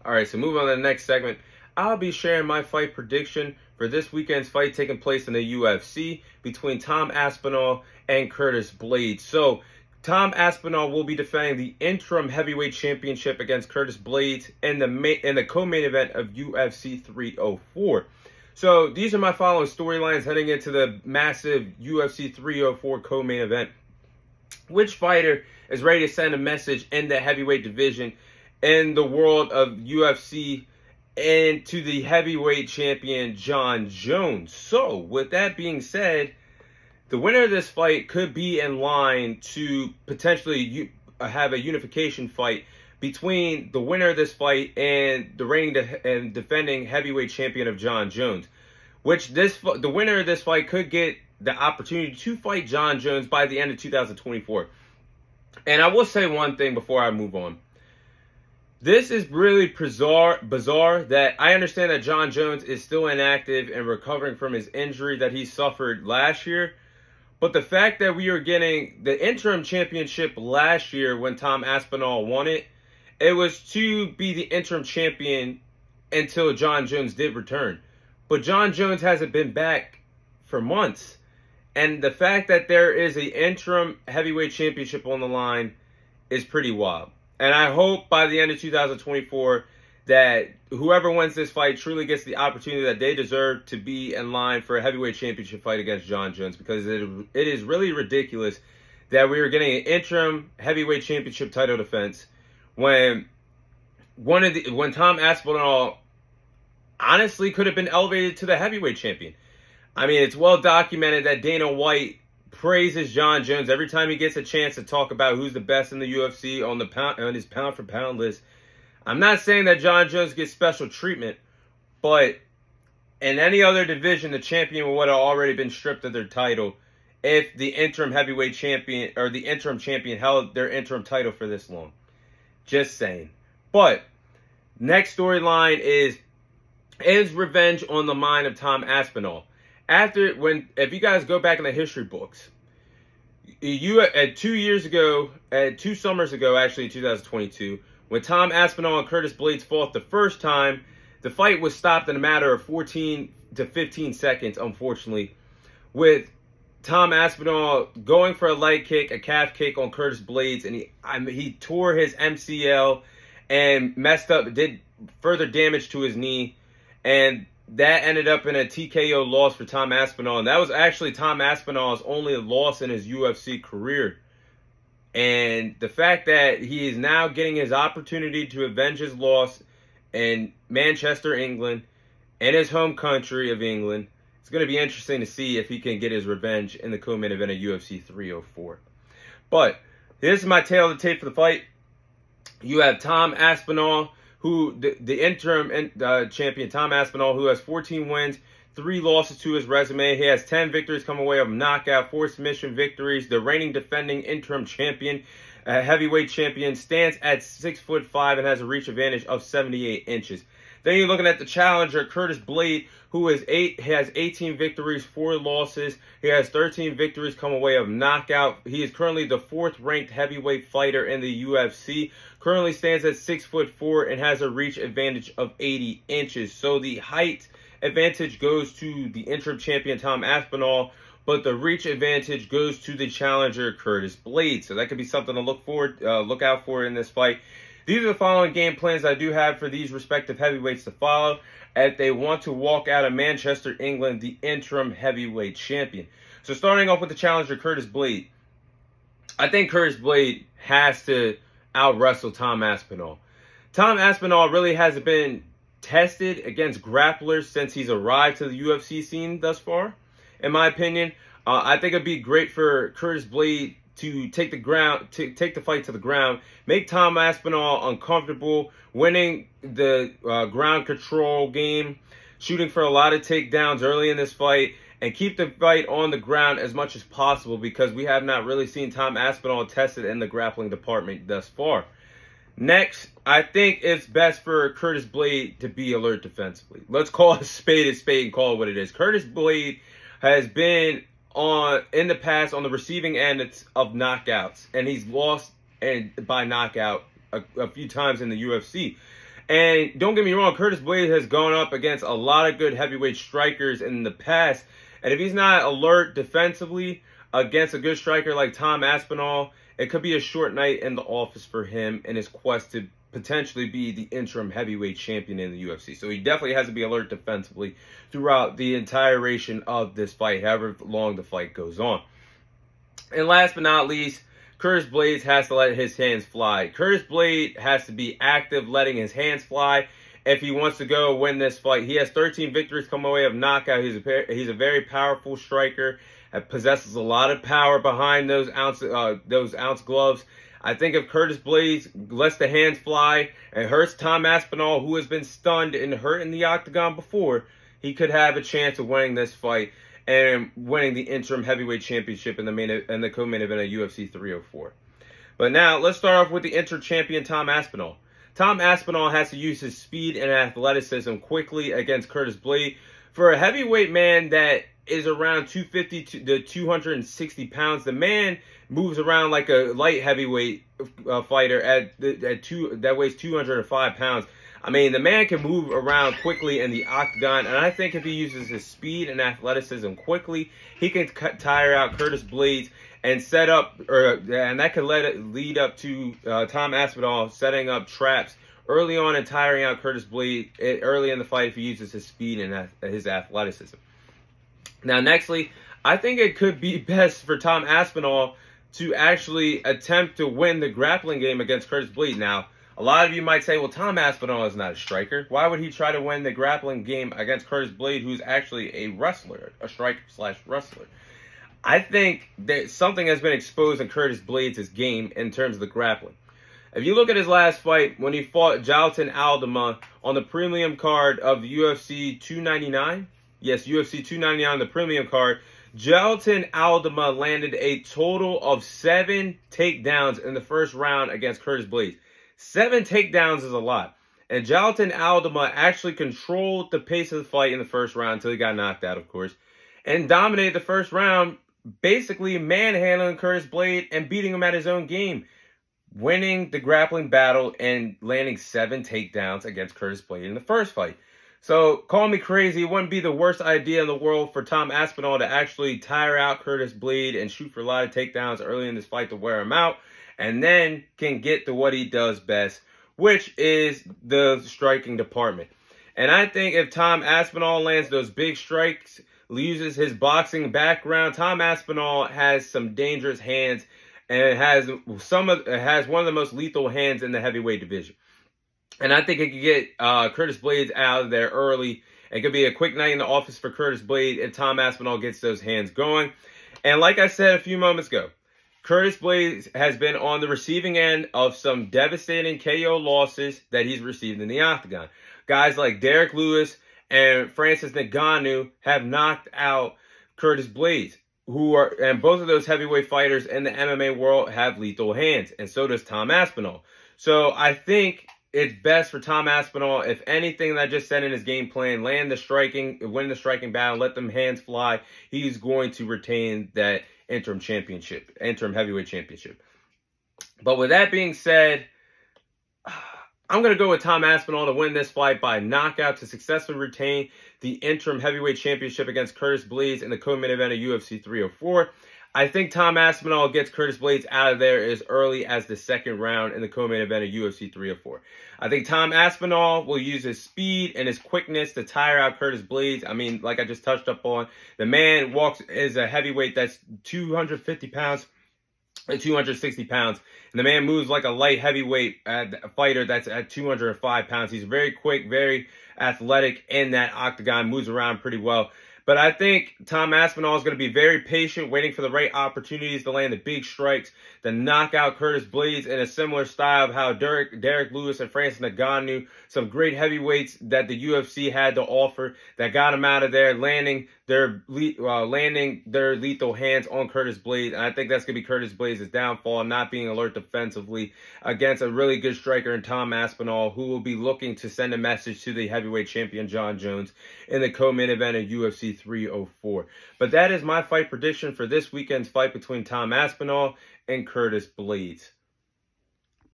Alright, so moving on to the next segment. I'll be sharing my fight prediction for this weekend's fight taking place in the UFC between Tom Aspinall and Curtis Blaydes. So, Tom Aspinall will be defending the interim heavyweight championship against Curtis Blaydes in the co-main event of UFC 304. So, these are my following storylines heading into the massive UFC 304 co-main event. Which fighter is ready to send a message in the heavyweight division in the world of UFC and to the heavyweight champion Jon Jones? So, with that being said, the winner of this fight could be in line to potentially have a unification fight between the winner of this fight and the reigning and defending heavyweight champion of Jon Jones. Which the winner of this fight could get the opportunity to fight Jon Jones by the end of 2024. And I will say one thing before I move on. This is really bizarre that I understand that Jon Jones is still inactive and recovering from his injury that he suffered last year. But the fact that we are getting the interim championship last year when Tom Aspinall won it, it was to be the interim champion until Jon Jones did return. But Jon Jones hasn't been back for months. And the fact that there is an interim heavyweight championship on the line is pretty wild. And I hope by the end of 2024 that whoever wins this fight truly gets the opportunity that they deserve to be in line for a heavyweight championship fight against Jon Jones. Because it is really ridiculous that we are getting an interim heavyweight championship title defense when Tom Aspinall honestly could have been elevated to the heavyweight champion. I mean, it's well documented that Dana White praises Jon Jones every time he gets a chance to talk about who's the best in the UFC on his pound for pound list. I'm not saying that Jon Jones gets special treatment, but in any other division, the champion would have already been stripped of their title if the interim heavyweight champion or the interim champion held their interim title for this long. Just saying. But next storyline is revenge on the mind of Tom Aspinall? If you guys go back in the history books, 2 summers ago, actually in 2022, when Tom Aspinall and Curtis Blaydes fought the first time, the fight was stopped in a matter of 14 to 15 seconds, unfortunately, with Tom Aspinall going for a leg kick, a calf kick on Curtis Blaydes, and he tore his MCL and messed up, did further damage to his knee, and that ended up in a TKO loss for Tom Aspinall. And that was actually Tom Aspinall's only loss in his UFC career. And the fact that he is now getting his opportunity to avenge his loss in Manchester, England, in his home country of England, it's going to be interesting to see if he can get his revenge in the co-main event of UFC 304. But this is my tail of the tape for the fight. You have Tom Aspinall, who the interim champion, Tom Aspinall, who has 14 wins, 3 losses to his resume. He has 10 victories come away of knockout, 4 submission victories. The reigning defending interim champion, heavyweight champion, stands at 6'5" and has a reach advantage of 78 inches. Then you're looking at the challenger, Curtis Blaydes, who has 18 victories, 4 losses. He has 13 victories come away of knockout. He is currently the 4th ranked heavyweight fighter in the UFC. Currently stands at 6'4" and has a reach advantage of 80 inches. So the height advantage goes to the interim champion Tom Aspinall, but the reach advantage goes to the challenger Curtis Blaydes. So that could be something to look out for in this fight. These are the following game plans I do have for these respective heavyweights to follow if they want to walk out of Manchester, England, the interim heavyweight champion. So starting off with the challenger Curtis Blaydes. I think Curtis Blaydes has to out-wrestle Tom Aspinall. Tom Aspinall really hasn't been tested against grapplers since he's arrived to the UFC scene thus far, in my opinion. I think it'd be great for Curtis Blaydes to take the fight to the ground, make Tom Aspinall uncomfortable, winning the ground control game, shooting for a lot of takedowns early in this fight, and keep the fight on the ground as much as possible because we have not really seen Tom Aspinall tested in the grappling department thus far. Next, I think it's best for Curtis Blaydes to be alert defensively. Let's call a spade and call it what it is. Curtis Blaydes has been in the past on the receiving end of knockouts, and he's lost by knockout a few times in the UFC. And don't get me wrong, Curtis Blaydes has gone up against a lot of good heavyweight strikers in the past. And if he's not alert defensively against a good striker like Tom Aspinall, it could be a short night in the office for him in his quest to potentially be the interim heavyweight champion in the UFC. So he definitely has to be alert defensively throughout the entire duration of this fight, however long the fight goes on. And last but not least, Curtis Blaydes has to let his hands fly. Curtis Blaydes has to be active, letting his hands fly if he wants to go win this fight. He has 13 victories come away of knockout. He's a very powerful striker. Possesses a lot of power behind those ounce gloves. I think if Curtis Blaydes lets the hands fly and hurts Tom Aspinall, who has been stunned and hurt in the octagon before, he could have a chance of winning this fight and winning the interim heavyweight championship in the co-main event of UFC 304. But now let's start off with the interim champion Tom Aspinall. Tom Aspinall has to use his speed and athleticism quickly against Curtis Blaydes. For a heavyweight man that is around 250 to 260 pounds, the man moves around like a light heavyweight fighter that weighs 205 pounds. I mean, the man can move around quickly in the octagon, and I think if he uses his speed and athleticism quickly, he can tire out Curtis Blaydes and set up, and that could lead up to Tom Aspinall setting up traps early on and tiring out Curtis Blaydes early in the fight if he uses his speed and his athleticism. Now, nextly, I think it could be best for Tom Aspinall to actually attempt to win the grappling game against Curtis Blaydes. Now, a lot of you might say, well, Tom Aspinall is not a striker. Why would he try to win the grappling game against Curtis Blaydes, who's actually a wrestler, a striker/wrestler? I think that something has been exposed in Curtis Blaydes' game in terms of the grappling. If you look at his last fight, when he fought Jailton Aldeima on the premium card of UFC 299, yes, UFC 299 on the premium card, Jailton Aldeima landed a total of 7 takedowns in the first round against Curtis Blaydes. 7 takedowns is a lot. And Jailton Aldeima actually controlled the pace of the fight in the first round until he got knocked out, of course, and dominated the first round, basically manhandling Curtis Blaydes and beating him at his own game, winning the grappling battle and landing 7 takedowns against Curtis Blaydes in the first fight. So, call me crazy, it wouldn't be the worst idea in the world for Tom Aspinall to actually tire out Curtis Blaydes and shoot for a lot of takedowns early in this fight to wear him out, and then can get to what he does best, which is the striking department. And I think if Tom Aspinall lands those big strikes, uses his boxing background, Tom Aspinall has some dangerous hands and has one of the most lethal hands in the heavyweight division. And I think it could get Curtis Blaydes out of there early. It could be a quick night in the office for Curtis Blaydes if Tom Aspinall gets those hands going. And like I said a few moments ago, Curtis Blaydes has been on the receiving end of some devastating KO losses that he's received in the octagon. Guys like Derek Lewis and Francis Ngannou have knocked out Curtis Blaydes, and both of those heavyweight fighters in the MMA world have lethal hands, and so does Tom Aspinall. So I think it's best for Tom Aspinall, if anything that I just said in his game plan, win the striking battle, let them hands fly, he's going to retain that interim heavyweight championship. But with that being said, I'm going to go with Tom Aspinall to win this fight by knockout to successfully retain the interim heavyweight championship against Curtis Blaydes in the co-main event of UFC 304. I think Tom Aspinall gets Curtis Blaydes out of there as early as the second round in the co-main event of UFC 304. I think Tom Aspinall will use his speed and his quickness to tire out Curtis Blaydes. I mean, like I just touched up on, the man is a heavyweight that's 250 pounds, 260 pounds. And the man moves like a light heavyweight fighter that's at 205 pounds. He's very quick, very athletic in that octagon, moves around pretty well. But I think Tom Aspinall is going to be very patient, waiting for the right opportunities to land the big strikes, to knock out Curtis Blaydes in a similar style of how Derek Lewis and Francis Ngannou, some great heavyweights that the UFC had to offer, that got him out of there, landing their lethal hands on Curtis Blaydes. And I think that's going to be Curtis Blaydes' downfall, not being alert defensively against a really good striker in Tom Aspinall, who will be looking to send a message to the heavyweight champion Jon Jones in the co-main event of UFC 304. But that is my fight prediction for this weekend's fight between Tom Aspinall and Curtis Blaydes.